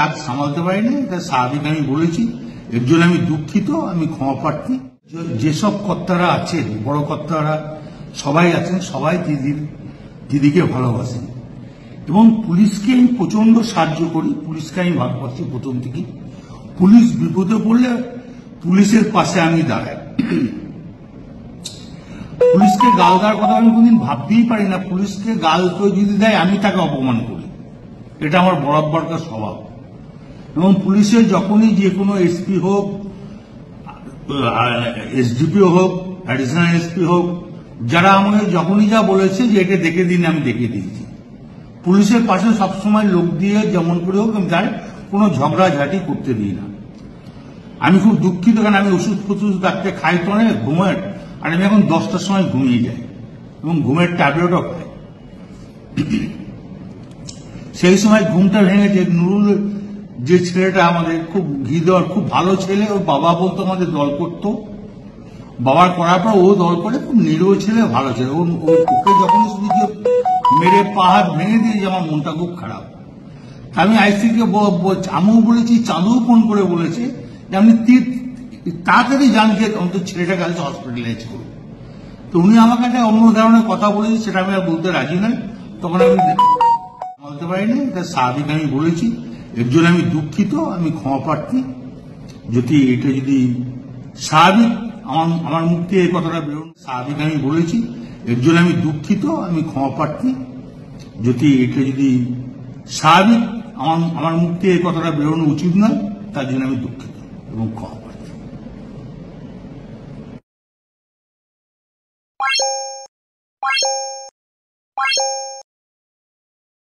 রাগ সামালতে পারিনি, এটা স্বাভাবিক। আমি বলেছি, এর জন্য আমি দুঃখিত, আমি ক্ষমা প্রার্থী। যেসব কর্তারা আছেন, বড় কর্তারা সবাই আছেন, সবাই দিদিকে ভালোবাসেন এবং পুলিশকে আমি প্রচন্ড সাহায্য করি। পুলিশকে আমি ভালোবাসি প্রথম থেকে। পুলিশ বিপদে পড়লে পুলিশের পাশে আমি দাঁড়াই। পুলিশকে গাল দেওয়ার কথা আমি কোনদিন ভাবতেই পারি না। পুলিশকে গাল কেউ যদি দেয়, আমি তাকে অপমান করি। এটা আমার বরাবরকার স্বভাব। এবং পুলিশের যখনই যে কোনো এসপি হোক, এসডিপিও হোক, অ্যাডিশনাল এসপি হোক, যারা আমাকে যখনই যা বলেছে যে এটা দেখে দিন, আমি দেখে দিয়েছি। পুলিশের পাশে সবসময় লোক দিয়ে যেমন করে হোক আমি তার কোনো ঝগড়াঝাটি করতে দিই না। আমি খুব দুঃখিত, কারণ আমি ওষুধ ফষুধ রাখতে খাই তো অনেক, ঘুমের, আর আমি এখন 10টার সময় ঘুমিয়ে যাই এবং ঘুমের ট্যাবলেটও খাই। সেই সময় ঘুমটা ভেঙেছে। নুরুল যে ছেলেটা আমাদের খুব ঘি দেওয়ার খুব ভালো ছেলে, ওর বাবা বলতো আমাদের দল করতো। বাবার করার পর ও দল করে, খুব নিরীহ ছেলে, ভালো ছেলে। ওকে যখন শুনেছি মেরে পাহাড় ভেঙে দিয়েছে, আমার মনটা খুব খারাপ। আমি আইসিকে আমিও বলেছি, চাঁদুও ফোন করে বলেছে যে আপনি তাড়াতাড়ি যান, যে অন্তত ছেলেটাকে আজ হসপিটালাইজ করুন। তো উনি আমাকে একটা অন্য ধরনের কথা বলেছে, সেটা আমি আর বলতে রাজি নই। তখন আমি বলতে পারিনি, এটা স্বাভাবিক। আমি বলেছি, এর জন্য আমি দুঃখিত, আমি ক্ষমা প্রার্থী। এটা যদি স্বাভাবিক আমার মুখ থেকে এই কথাটা বেরোন, স্বাভাবিক। আমি বলেছি, এর জন্য আমি দুঃখিত, আমি ক্ষমা প্রার্থী। এটা যদি স্বাভাবিক আমার মুখ থেকে এই কথাটা বেরোনো উচিত নয়, তার জন্য আমি দুঃখিত এবং ক্ষমা।